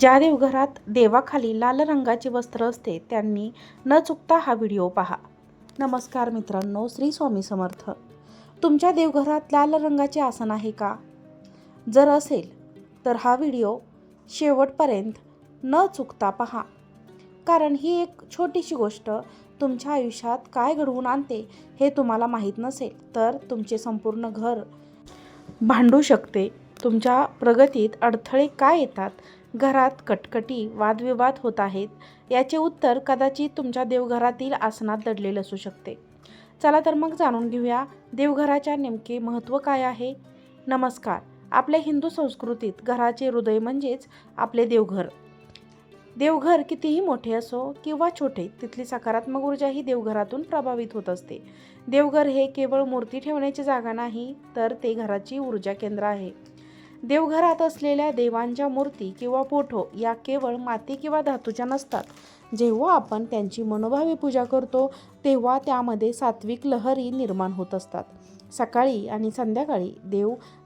ज्या देवघरात देवाखाली लाल रंगाचे वस्त्र असते त्यांनी न चुकता हा व्हिडिओ पहा. नमस्कार मित्रांनो, श्री स्वामी समर्थ. तुमच्या देवघरात लाल रंगाचे आसन आहे का? जर असेल तर हा व्हिडिओ शेवटपर्यंत न चुकता पहा, कारण ही एक छोटीशी गोष्ट तुमच्या आयुष्यात काय घडवून आणते हे तुम्हाला माहीत नसेल तर तुमचे संपूर्ण घर भांडू शकते. तुमच्या प्रगतीत अडथळे काय येतात, घरात कटकटी वादविवाद होत आहेत, याचे उत्तर कदाचित तुमच्या देवघरातील आसनात दडलेले असू शकते. चला तर मग जाणून घेऊया देवघराच्या नेमके महत्त्व काय आहे. नमस्कार. आपल्या हिंदू संस्कृतीत घराचे हृदय म्हणजेच आपले देवघर. देवघर कितीही मोठे असो किंवा छोटे, तिथली सकारात्मक ऊर्जा ही देवघरातून प्रभावित होत असते. देवघर हे केवळ मूर्ती ठेवण्याची जागा नाही, तर ते घराची ऊर्जा केंद्र आहे. देवघरात असलेल्या देवांच्या मूर्ती किंवा फोटो या केवळ माती किंवा धातूच्या नसतात. जेव्हा आपण त्यांची मनोभावे पूजा करतो तेव्हा त्यामध्ये सात्विक लहरी निर्माण होत असतात. सकाळी आणि संध्याकाळी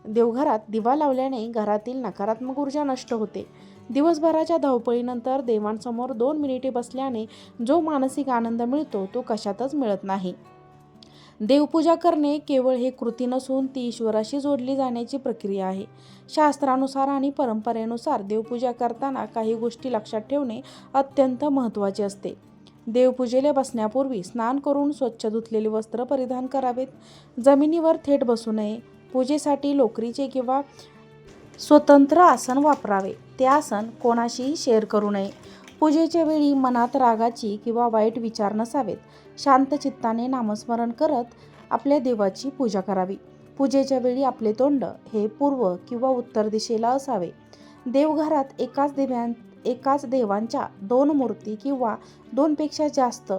देवघरात दिवा लावल्याने घरातील नकारात्मक ऊर्जा नष्ट होते. दिवसभराच्या धावपळीनंतर देवांसमोर 2 मिनिटे बसल्याने जो मानसिक आनंद मिळतो तो कशातच मिळत नाही. देवपूजा करणे केवळ हे कृती नसून ती ईश्वराशी जोडली जाण्याची प्रक्रिया आहे. शास्त्रानुसार आणि परंपरेनुसार देवपूजा करताना काही गोष्टी लक्षात ठेवणे अत्यंत महत्त्वाचे असते. देवपूजेला बसण्यापूर्वी स्नान करून स्वच्छ धुतलेले वस्त्र परिधान करावेत. जमिनीवर थेट बसू नये. पूजेसाठी लोकरीचे किंवा स्वतंत्र आसन वापरावे. ते आसन कोणाशीही शेअर करू नये. पूजेच्या वेळी मनात रागाची किंवा वाईट विचार नसावेत. शांत चित्ताने नामस्मरण करत आपल्या देवाची पूजा करावी. पूजेच्या वेळी आपले तोंड हे पूर्व किंवा उत्तर दिशेला असावे. देवघरात एकाच देवांच्या 2 मूर्ती किंवा 2 पेक्षा जास्त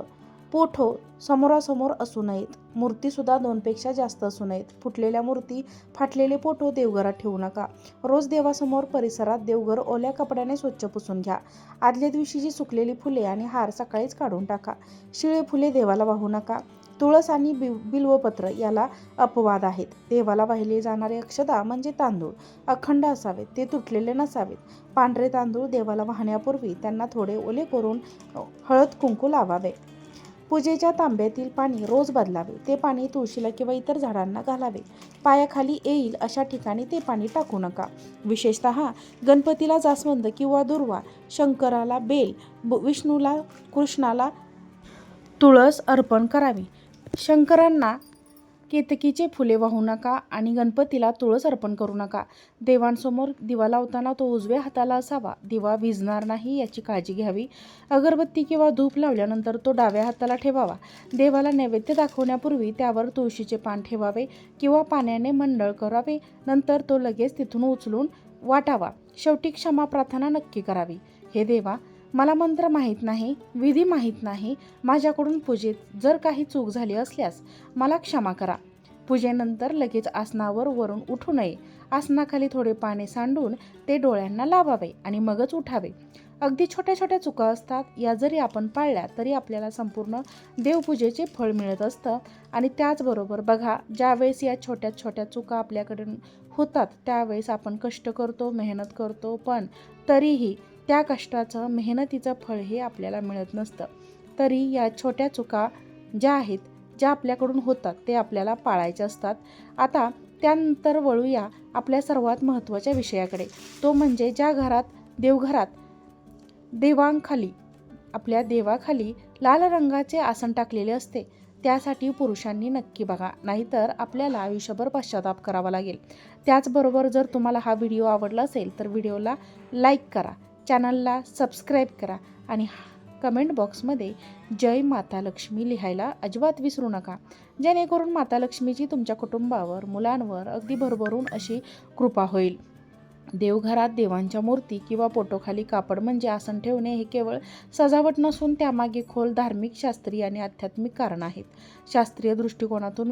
फोटो समोरासमोर असू नयेत. मूर्तीसुद्धा 2 पेक्षा जास्त असू नयेत. फुटलेल्या मूर्ती, फाटलेले फोटो देवघरात ठेवू नका. रोज देवासमोर परिसरात देवघर ओल्या कपड्याने स्वच्छ पुसून घ्या. आदल्या दिवशीची सुकलेली फुले आणि हार सकाळीच काढून टाका. शिळे फुले देवाला वाहू नका. तुळस आणि बिल्वपत्र याला अपवाद आहेत. देवाला वाहिले जाणारे अक्षता म्हणजे तांदूळ अखंड असावेत. ते तुटलेले नसावेत. पांढरे तांदूळ देवाला वाहण्यापूर्वी त्यांना थोडे ओले करून हळद कुंकू लावावे. पूजेच्या तांब्यातील पाणी रोज बदलावे. ते पाणी तुळशीला किंवा इतर झाडांना घालावे. पायाखाली येईल अशा ठिकाणी ते पाणी टाकू नका. विशेषतः गणपतीला जास्वंद किंवा दुर्वा, शंकराला बेल, विष्णूला कृष्णाला तुळस अर्पण करावी. शंकरांना केतकीचे फुले वाहू नका आणि गणपतीला तुळस अर्पण करू नका. देवांसमोर दिवा लावताना तो उजव्या हाताला असावा. दिवा विझणार नाही याची काळजी घ्यावी. अगरबत्ती किंवा धूप लावल्यानंतर तो डाव्या हाताला ठेवावा. देवाला नैवेद्य दाखवण्यापूर्वी त्यावर तुळशीचे पान ठेवावे किंवा पाण्याने मंडळ करावे. नंतर तो लगेच तिथून उचलून वाटावा. शेवटी क्षमा प्रार्थना नक्की करावी. हे देवा, मला मंत्र माहीत नाही, विधी माहीत नाही. माझ्याकडून पूजेत जर काही चूक झाली असल्यास मला क्षमा करा. पूजेनंतर लगेच आसनावर वरून उठू नये. आसनाखाली थोडे पाणी सांडून ते डोळ्यांना लावावे आणि मगच उठावे. अगदी छोट्या छोट्या चुका असतात. या जरी आपण पाळल्या तरी आपल्याला संपूर्ण देवपूजेचे फळ मिळत असतं. आणि त्याचबरोबर बघा, ज्यावेळेस या छोट्या छोट्या चुका आपल्याकडून होतात त्यावेळेस आपण कष्ट करतो, मेहनत करतो, पण तरीही त्या कष्टाचं, मेहनतीचं फळ हे आपल्याला मिळत नसतं. तरी या छोट्या चुका ज्या आहेत, ज्या आपल्याकडून होतात ते आपल्याला पाळायचे असतात. आता त्यानंतर वळूया आपल्या सर्वात महत्त्वाच्या विषयाकडे. तो म्हणजे ज्या देवघरात देवांखाली, आपल्या देवाखाली लाल रंगाचे आसन टाकलेले असते त्यासाठी पुरुषांनी नक्की बघा, नाहीतर आपल्याला आयुष्यभर पश्चाताप करावा लागेल. त्याचबरोबर जर तुम्हाला हा व्हिडिओ आवडला असेल तर व्हिडिओला लाईक करा, चॅनलला सबस्क्राईब करा आणि कमेंट बॉक्समध्ये जय माता लक्ष्मी लिहायला अजिबात विसरू नका, जेणेकरून माता लक्ष्मीची तुमच्या कुटुंबावर, मुलांवर अगदी भरभरून अशी कृपा होईल. देवघरात देवांच्या मूर्ती किंवा फोटोखाली कापड म्हणजे आसन ठेवणे हे केवळ सजावट नसून त्यामागे खोल धार्मिक, शास्त्रीय आणि आध्यात्मिक कारण आहेत. शास्त्रीय दृष्टिकोनातून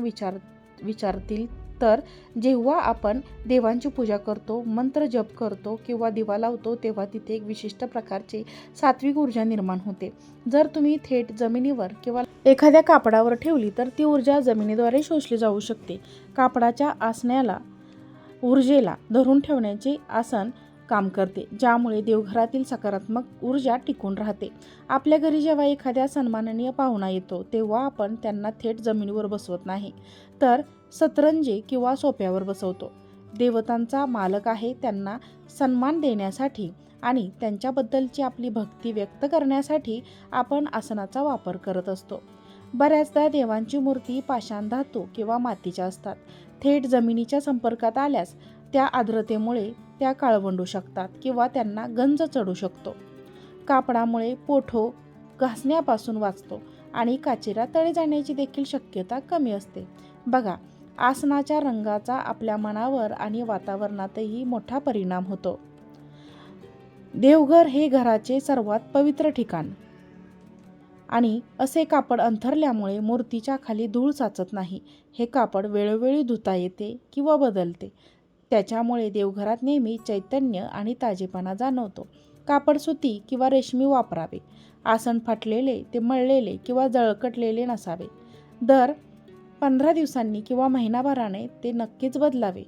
विचारतील तर जेव्हा आपण देवांची पूजा करतो, मंत्र जप करतो किंवा दिवा लावतो तेव्हा तिथे एक विशिष्ट प्रकारची सात्विक ऊर्जा निर्माण होते. जर तुम्ही थेट जमिनीवर किंवा एखाद्या कापडावर ठेवली तर ती ऊर्जा जमिनीद्वारे शोषली जाऊ शकते. कापडाच्या आसनाला, ऊर्जेला धरून ठेवण्याचे आसन काम करते, ज्यामुळे देवघरातील सकारात्मक ऊर्जा टिकून राहते. आपल्या घरी जेव्हा एखाद्या सन्माननीय पाहुणा येतो तेव्हा आपण त्यांना थेट जमिनीवर बसवत नाही, तर सतरंजी किंवा सोफ्यावर बसवतो. देवतांचा मालक आहे, त्यांना सन्मान देण्यासाठी आणि त्यांच्याबद्दलची आपली भक्ती व्यक्त करण्यासाठी आपण आसनाचा वापर करत असतो. बऱ्याचदा देवांची मूर्ती पाषाण धातू किंवा मातीच्या असतात. थेट जमिनीच्या संपर्कात आल्यास त्या आर्द्रतेमुळे त्या काळवंडू शकतात किंवा त्यांना गंज चढू शकतो. कापडामुळे पोठो घासण्यापासून वाचतो आणि काचेला तडे जाण्याची देखील शक्यता कमी असते. बघा, आसनाच्या रंगाचा आपल्या मनावर आणि वातावरणातही मोठा परिणाम होतो. देवघर हे घराचे सर्वात पवित्र ठिकाण आणि असे कापड अंथरल्यामुळे मूर्तीच्या खाली धूळ साचत नाही. हे कापड वेळोवेळी धुता येते किंवा बदलते. त्याच्यामुळे देवघरात नेहमी चैतन्य आणि ताजेपणा जाणवतो. कापड सुती किंवा रेशमी वापरावे. आसन फाटलेले, ते मळलेले किंवा जळकटलेले नसावे. दर 15 दिवसांनी किंवा महिनाभराने ते नक्कीच बदलावे.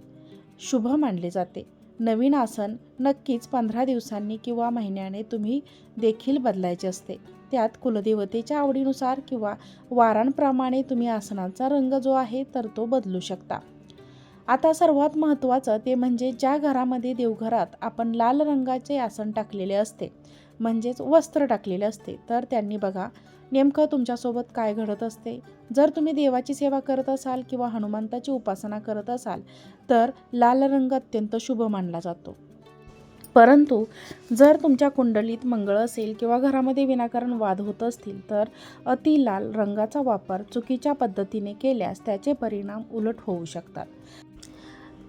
शुभ मानले जाते. नवीन आसन नक्कीच 15 दिवसांनी किंवा महिन्याने तुम्ही देखील बदलायचे असते. त्यात कुलदेवतेच्या आवडीनुसार किंवा वारांप्रमाणे तुम्ही आसनाचा रंग जो आहे तर तो बदलू शकता. आता सर्वात महत्त्वाचं ते म्हणजे ज्या घरामध्ये देवघरात आपण लाल रंगाचे आसन टाकलेले असते, म्हणजेच वस्त्र टाकलेले असते, तर त्यांनी बघा नेमकं तुमच्यासोबत काय घडत असते. जर तुम्ही देवाची सेवा करत असाल किंवा हनुमंताची उपासना करत असाल तर लाल रंग अत्यंत शुभ मानला जातो. परंतु जर तुमच्या कुंडलीत मंगळ असेल किंवा घरामध्ये विनाकारण वाद होत असतील तर अति लाल रंगाचा वापर चुकीच्या पद्धतीने केल्यास त्याचे परिणाम उलट होऊ शकतात.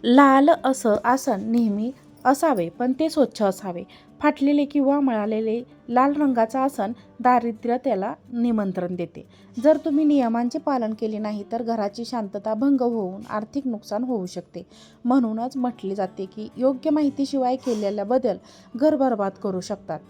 लाल असं आसन नेहमी असावे, पण ते स्वच्छ असावे. फाटलेले किंवा मळालेले लाल रंगाचं आसन दारिद्र्यतेला निमंत्रण देते. जर तुम्ही नियमांचे पालन केले नाही तर घराची शांतता भंग होऊन आर्थिक नुकसान होऊ शकते. म्हणूनच म्हटले जाते की योग्य माहितीशिवाय केलेला बदल घर बरबाद करू शकतात.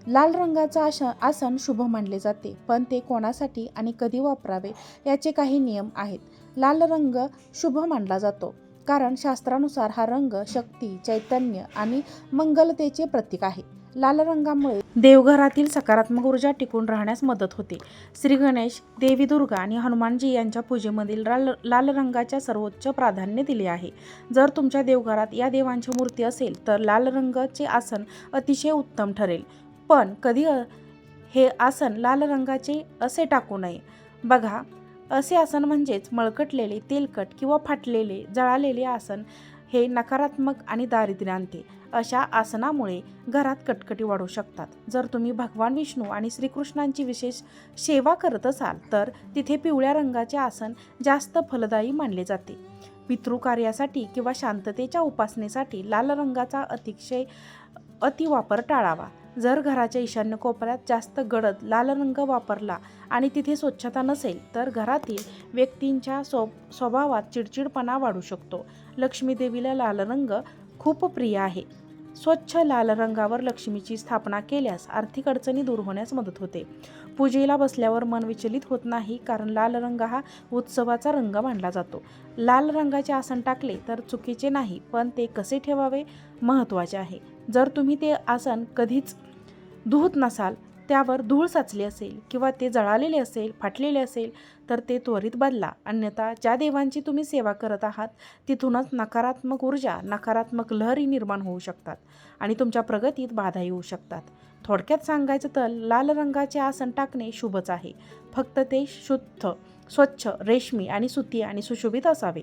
लाल रंगाचं आसन शुभ मानले जाते, पण ते कोणासाठी आणि कधी वापरावे याचे काही नियम आहेत. लाल रंग शुभ मानला जातो कारण शास्त्रानुसार हा रंग शक्ती, चैतन्य आणि मंगलतेचे प्रतीक आहे. लाल रंगामुळे देवघरातील सकारात्मक ऊर्जा टिकून राहण्यास मदत होते. श्री गणेश, देवी दुर्गा आणि हनुमानजी यांच्या पूजेमधील लाल रंगाच्या सर्वोच्च प्राधान्य दिले आहे. जर तुमच्या देवघरात या देवांची मूर्ती असेल तर लाल रंगाचे आसन अतिशय उत्तम ठरेल. पण कधी हे आसन लाल रंगाचे असे टाकू नये. बघा, असे आसन म्हणजेच मळकटलेले, तेलकट किंवा फाटलेले, जळालेले आसन हे नकारात्मक आणि दारिद्र्य आणते. अशा आसनामुळे घरात कटकटी वाढू शकतात. जर तुम्ही भगवान विष्णू आणि श्रीकृष्णांची विशेष सेवा करत असाल तर तिथे पिवळ्या रंगाचे आसन जास्त फलदायी मानले जाते. पितृकार्यासाठी किंवा शांततेच्या उपासनेसाठी लाल रंगाचा अतिवापर टाळावा. जर घराच्या ईशान्य कोपऱ्यात जास्त गडद लाल रंग वापरला आणि तिथे स्वच्छता नसेल तर घरातील व्यक्तींच्या स्वभावात चिडचिडपणा वाढू शकतो. लक्ष्मी देवीला लाल रंग खूप प्रिय आहे. स्वच्छ लाल रंगावर लक्ष्मीची स्थापना केल्यास आर्थिक अडचणी दूर होण्यास मदत होते. पूजेला बसल्यावर मन विचलित होत नाही कारण लाल रंग हा उत्सवाचा रंग मानला जातो. लाल रंगाचे आसन टाकले तर चुकीचे नाही, पण ते कसे ठेवावे महत्त्वाचे आहे. जर तुम्ही ते आसन कधीच धुत नसाल, त्यावर धूळ साचली असेल किंवा ते जळालेले असेल, फाटलेले असेल तर ते त्वरित बदला. अन्यथा ज्या देवांची तुम्ही सेवा करत आहात तिथूनच नकारात्मक ऊर्जा, नकारात्मक लहरी निर्माण होऊ शकतात आणि तुमच्या प्रगतीत बाधा येऊ शकतात. थोडक्यात सांगायचं तर लाल रंगाचे आसन टाकणे शुभच आहे, फक्त ते शुद्ध, स्वच्छ, रेशमी आणि सुती आणि सुशोभित असावे.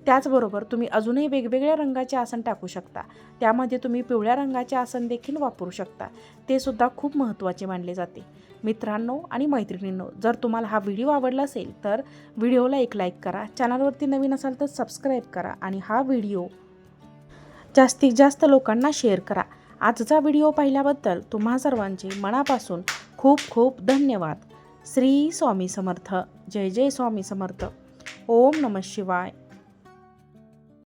त्याचबरोबर तुम्ही अजूनही वेगवेगळ्या रंगाचे आसन टाकू शकता. त्यामध्ये तुम्ही पिवळ्या रंगाचे आसन देखील वापरू शकता. ते सुद्धा खूप महत्त्वाचे मानले जाते. मित्रांनो आणि मैत्रिणींनो, जर तुम्हाला हा व्हिडिओ आवडला असेल तर व्हिडिओला एक लाईक करा. चॅनलवरती नवीन असाल तर सबस्क्राईब करा आणि हा व्हिडिओ जास्तीत जास्त लोकांना शेअर करा. आजचा व्हिडिओ पाहिल्याबद्दल तुम्हा सर्वांचे मनापासून खूप खूप धन्यवाद. श्री स्वामी समर्थ. जय जय स्वामी समर्थ. ओम नमः शिवाय.